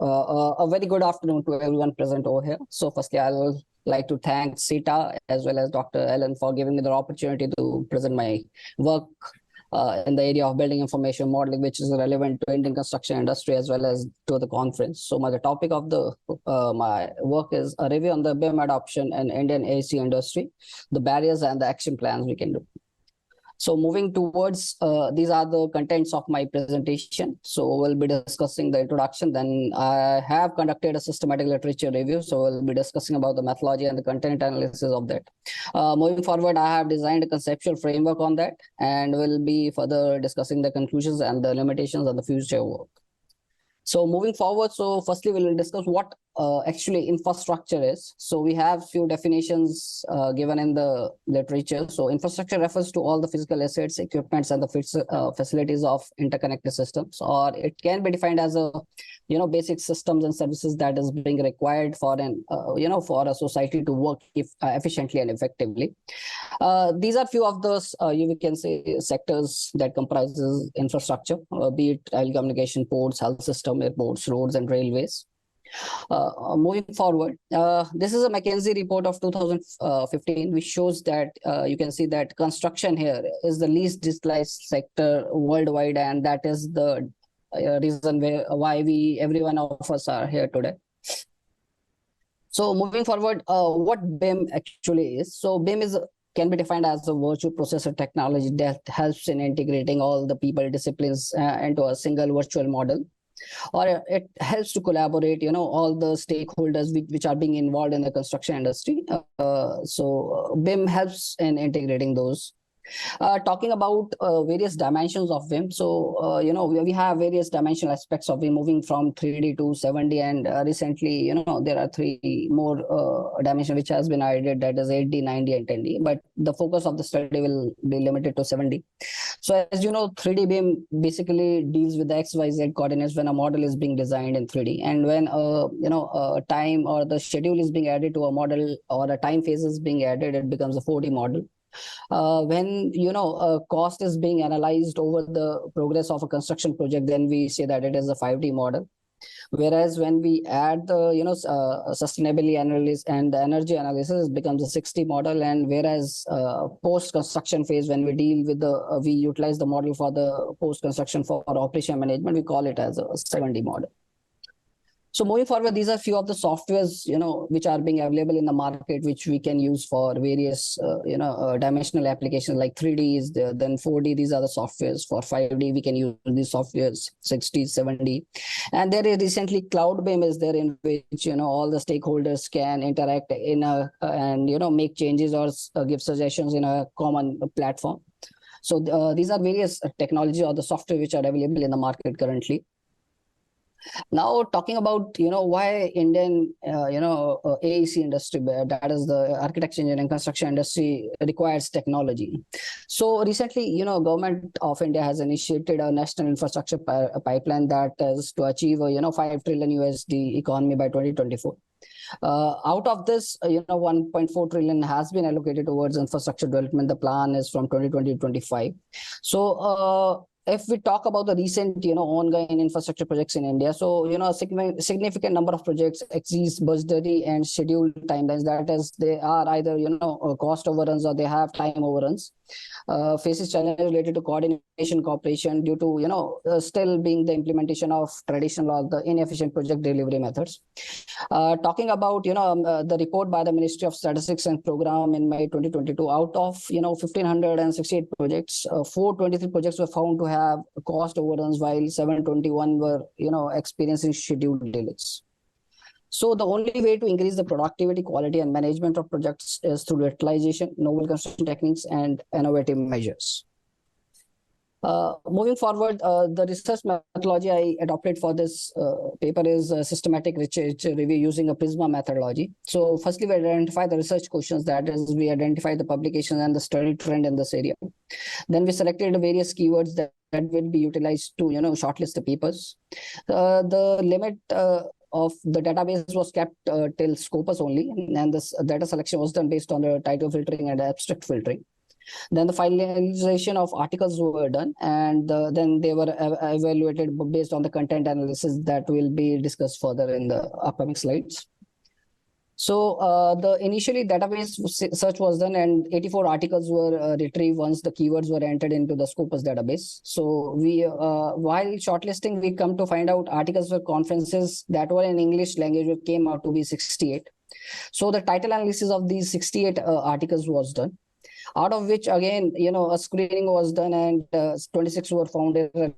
A very good afternoon to everyone present over here. So firstly, I'll like to thank CitA as well as Dr. Ellen for giving me the opportunity to present my work in the area of building information modeling, which is relevant to Indian construction industry as well as to the conference. So the topic of the my work is a review on the BIM adoption in Indian AEC industry, the barriers and the action plans we can do. So moving towards, these are the contents of my presentation. So we'll be discussing the introduction. Then I have conducted a systematic literature review. So we'll be discussing about the methodology and the content analysis of that. Moving forward, I have designed a conceptual framework on that, and we'll be further discussing the conclusions and the limitations of the future work. So moving forward, so firstly, we'll discuss what actually infrastructure is. So we have few definitions given in the literature. So infrastructure refers to all the physical assets, equipments, and the facilities of interconnected systems, or it can be defined as a, basic systems and services that is being required for an, for a society to work efficiently and effectively. These are few of those, you can say, sectors that comprises infrastructure, be it telecommunication, ports, health system, airports, roads, and railways. Moving forward, this is a McKinsey report of 2015, which shows that you can see that construction here is the least digitalized sector worldwide, and that is the reason why every one of us are here today. So moving forward, what BIM actually is. So BIM can be defined as a virtual processor technology that helps in integrating all the people disciplines into a single virtual model, or it helps to collaborate, all the stakeholders which are being involved in the construction industry. So BIM helps in integrating those. Talking about various dimensions of BIM. So, we have various dimensional aspects of BIM, moving from 3D to 7D. And recently, there are three more dimensions which has been added, that is 8D, 9D, and 10D. But the focus of the study will be limited to 7D. So as you know, 3D BIM basically deals with the XYZ coordinates when a model is being designed in 3D. And when, a time or the schedule is being added to a model, or a time phase is being added, it becomes a 4D model. When cost is being analyzed over the progress of a construction project, then we say that it is a 5D model. Whereas when we add the sustainability analysis and the energy analysis, it becomes a 6D model. And whereas post construction phase, when we deal with the we utilize the model for the post construction for operation management, we call it as a 7D model. So moving forward, these are few of the softwares, which are being available in the market, which we can use for various, dimensional applications. Like 3D is there, then 4D, these are the softwares. For 5D, we can use these softwares, 6D, 7D. And there is recently Cloud BIM is there, in which, all the stakeholders can interact in and, make changes or give suggestions in a common platform. So these are various technology or the software which are available in the market currently. Now talking about why Indian AEC industry, that is the architecture, engineering, construction industry, requires technology. So recently, government of India has initiated a national infrastructure pipeline that is to achieve a $5 trillion USD economy by 2024. Out of this, 1.4 trillion has been allocated towards infrastructure development. The plan is from 2020 to 25. So if we talk about the recent, ongoing infrastructure projects in India, so, a significant number of projects exceeds budgetary and scheduled timelines. That is, they are either, cost overruns or they have time overruns. Faces challenges related to coordination, cooperation due to, still being the implementation of traditional or the inefficient project delivery methods. Talking about, the report by the Ministry of Statistics and Program in May 2022, out of, 1,568 projects, 423 projects were found to have cost overruns, while 721 were, experiencing scheduled delays. So the only way to increase the productivity, quality, and management of projects is through utilization, novel construction techniques, and innovative measures. Moving forward, the research methodology I adopted for this paper is a systematic research review using a PRISMA methodology. So firstly, we identify the research questions, that is, we identify the publications and the study trend in this area. Then we selected various keywords that will be utilized to, shortlist the papers. The limit of the database was kept till Scopus only, and this data selection was done based on the title filtering and abstract filtering. Then the finalization of articles were done, and then they were evaluated based on the content analysis that will be discussed further in the upcoming slides. So the initially database search was done, and 84 articles were retrieved once the keywords were entered into the Scopus database. So we, while shortlisting, we come to find out articles for conferences that were in English language came out to be 68. So the title analysis of these 68 articles was done, out of which, again, a screening was done, and 26 were found irrelevant,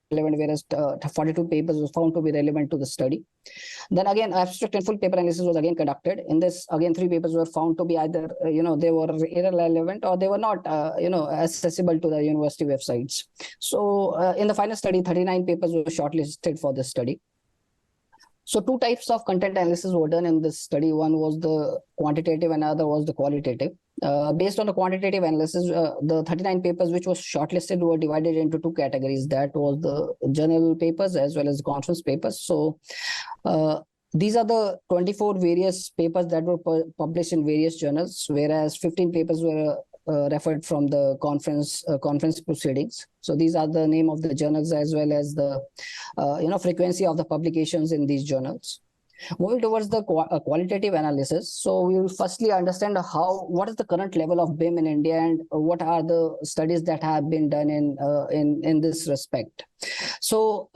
whereas 42 papers were found to be relevant to the study. Then again, abstract and full paper analysis was again conducted. In this, again, 3 papers were found to be either, they were irrelevant or they were not, accessible to the university websites. So in the final study, 39 papers were shortlisted for this study. So 2 types of content analysis were done in this study. One was the quantitative and other was the qualitative. Based on the quantitative analysis, the 39 papers which was shortlisted were divided into 2 categories. That was the journal papers as well as the conference papers. So these are the 24 various papers that were published in various journals, whereas 15 papers were referred from the conference proceedings. So these are the name of the journals as well as the frequency of the publications in these journals. Moving towards the qualitative analysis, so we will firstly understand what is the current level of BIM in India, and what are the studies that have been done in this respect. So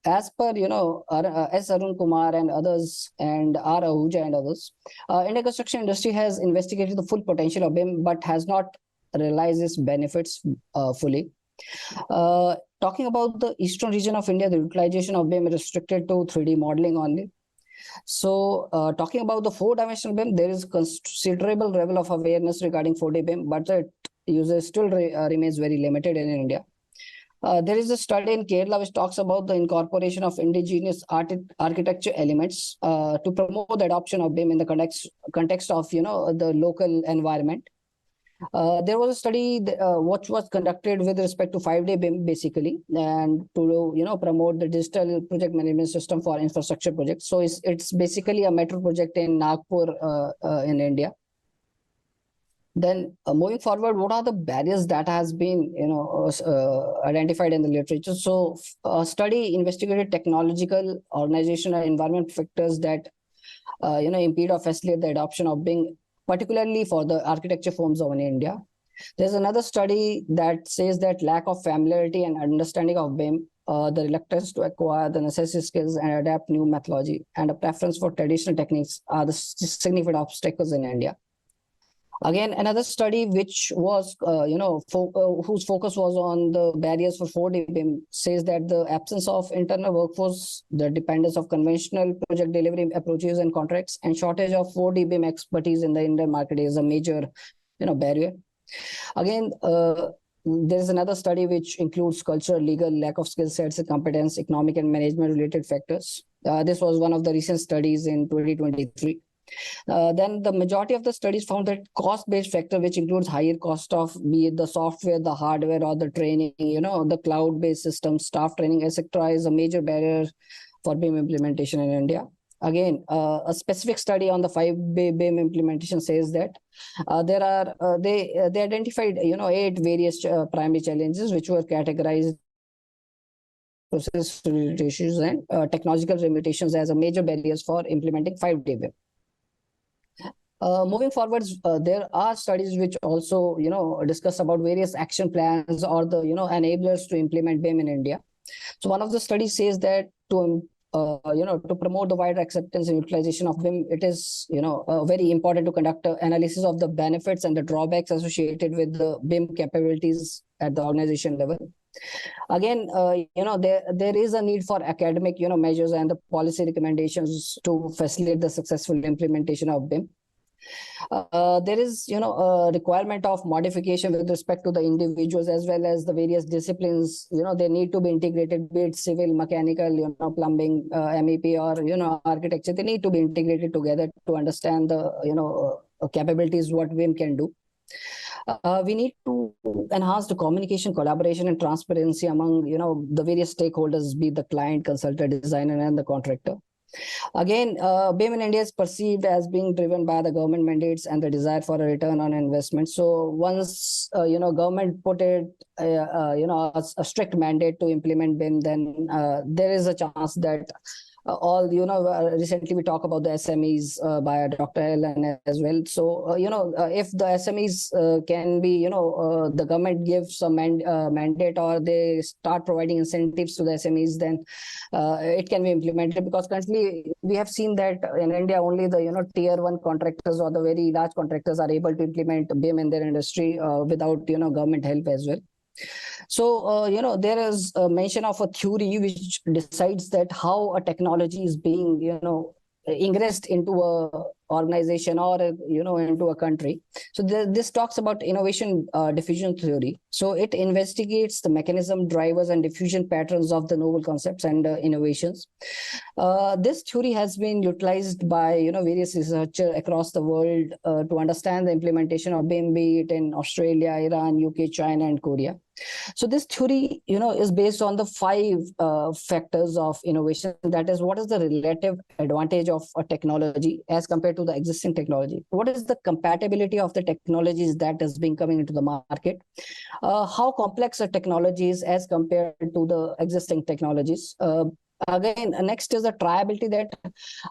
as per S. Arun Kumar and others, and R. Ahuja and others, Indian construction industry has investigated the full potential of BIM but has not realized its benefits fully. Talking about the eastern region of India, the utilization of BIM is restricted to 3D modeling only. So talking about the 4-dimensional BIM, there is considerable level of awareness regarding 4D BIM, but the usage still remains very limited in India. There is a study in Kerala which talks about the incorporation of indigenous architecture elements to promote the adoption of BIM in the context of the local environment. There was a study which was conducted with respect to 5D BIM basically, and to promote the digital project management system for infrastructure projects. So it's basically a metro project in Nagpur in India. Then moving forward, what are the barriers that has been identified in the literature? So a study investigated technological, organizational, and environment factors that impede or facilitate the adoption of BIM, particularly for the architecture firms of India. There's another study that says that lack of familiarity and understanding of BIM, the reluctance to acquire the necessary skills and adapt new methodology, and a preference for traditional techniques are the significant obstacles in India. Again, another study which was, whose focus was on the barriers for 4D BIM says that the absence of internal workforce, the dependence of conventional project delivery approaches and contracts, and shortage of 4D BIM expertise in the Indian market is a major, barrier. Again, there is another study which includes cultural, legal, lack of skill sets, competence, economic and management related factors. This was one of the recent studies in 2023. Then the majority of the studies found that cost-based factor, which includes higher cost of be it the software, the hardware, or the training, the cloud-based system, staff training, etc., is a major barrier for BIM implementation in India. Again, a specific study on the 5D BIM implementation says that they identified 8 various primary challenges which were categorized process limitations and technological limitations as a major barriers for implementing 5D BIM. Moving forwards, there are studies which also, discuss about various action plans or the, enablers to implement BIM in India. So one of the studies says that to promote the wider acceptance and utilization of BIM, it is, very important to conduct an analysis of the benefits and the drawbacks associated with the BIM capabilities at the organization level. Again, there is a need for academic, measures and the policy recommendations to facilitate the successful implementation of BIM. There is, a requirement of modification with respect to the individuals as well as the various disciplines. They need to be integrated, be it civil, mechanical, plumbing, MEP, or architecture. They need to be integrated together to understand the capabilities what BIM can do. We need to enhance the communication, collaboration, and transparency among the various stakeholders, be the client, consultant, designer, and the contractor. Again, BIM in India is perceived as being driven by the government mandates and the desire for a return on investment. So once government put it a strict mandate to implement BIM, then there is a chance that all recently we talk about the SMEs by Dr. Ellen as well. So if the SMEs can be the government gives a mandate, or they start providing incentives to the SMEs, then it can be implemented. Because currently we have seen that in India only the tier 1 contractors or the very large contractors are able to implement BIM in their industry without government help as well. So, there is a mention of a theory which decides that how a technology is being, ingressed into a organization or, into a country. So this talks about innovation diffusion theory. So it investigates the mechanism, drivers, and diffusion patterns of the novel concepts and innovations. This theory has been utilized by various researchers across the world to understand the implementation of BIM, be it in Australia, Iran, UK, China, and Korea. So this theory, is based on the 5 factors of innovation. That is, what is the relative advantage of a technology as compared to the existing technology? What is the compatibility of the technologies that is being coming into the market? How complex a technology is as compared to the existing technologies? Again, next is the triability, that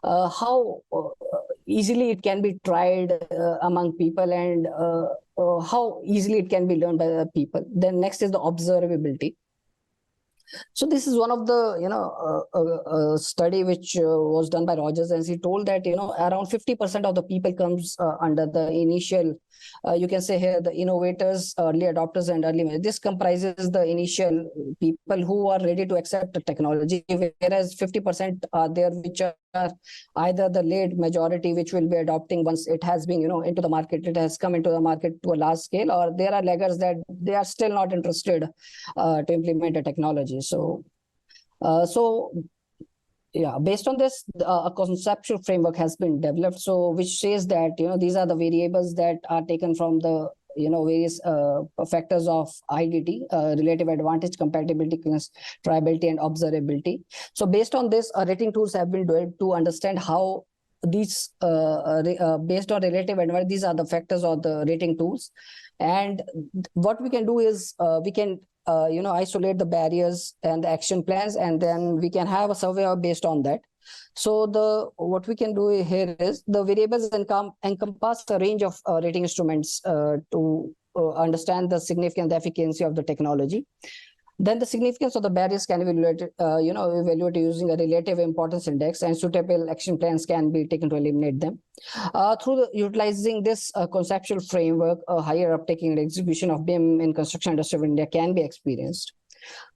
how easily it can be tried among people, and how easily it can be learned by the people. Then next is the observability. So this is one of the study which was done by Rogers, and he told that around 50% of the people comes under the initial, you can say here, the innovators, early adopters, and early. This comprises the initial people who are ready to accept the technology, whereas 50% are there which are either the late majority, which will be adopting once it has been into the market, it has come into the market to a large scale, or there are laggards that they are still not interested to implement a technology. So yeah, based on this, a conceptual framework has been developed, so which says that these are the variables that are taken from the various factors of IDT, relative advantage, compatibility, triability, and observability. So based on this, rating tools have been developed to understand how these based on relative advantage, these are the factors or the rating tools. And what we can do is we can isolate the barriers and the action plans, and then we can have a survey based on that. So what we can do here is the variables encompass a range of rating instruments to understand the significance, the efficacy of the technology. Then the significance of the barriers can be evaluated using a relative importance index, and suitable action plans can be taken to eliminate them. Through utilizing this conceptual framework, a higher uptake and execution of BIM in construction industry of India can be experienced.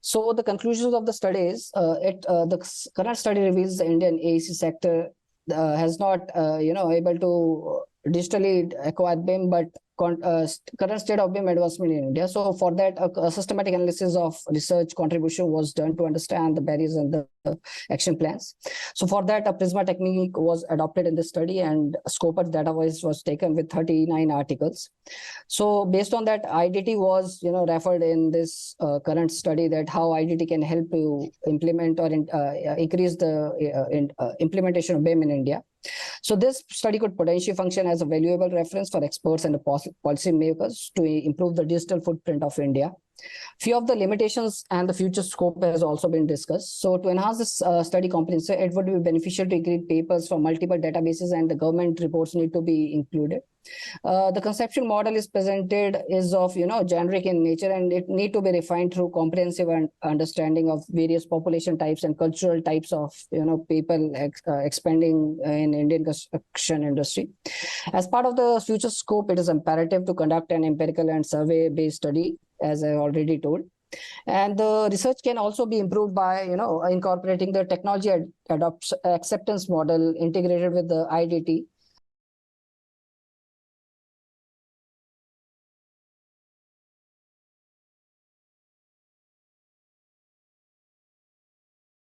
So the conclusions of the study is, the current study reveals the Indian AEC sector has not, able to digitally acquire BIM, but current state of BIM advancement in India. So for that, a systematic analysis of research contribution was done to understand the barriers and the action plans. So for that, a Prisma technique was adopted in the study, and a Scopus database was taken with 39 articles. So based on that, IDT was referred in this current study, that how IDT can help to implement or increase the implementation of BIM in India. So this study could potentially function as a valuable reference for experts and policymakers to improve the digital footprint of India. Few of the limitations and the future scope has also been discussed. So to enhance this study comprehensive, it would be beneficial to include papers from multiple databases, and the government reports need to be included. The conceptual model is presented is of generic in nature, and it need to be refined through comprehensive understanding of various population types and cultural types of people expanding in Indian construction industry. As part of the future scope, it is imperative to conduct an empirical and survey based study, as I already told. And the research can also be improved by incorporating the technology acceptance model integrated with the IDT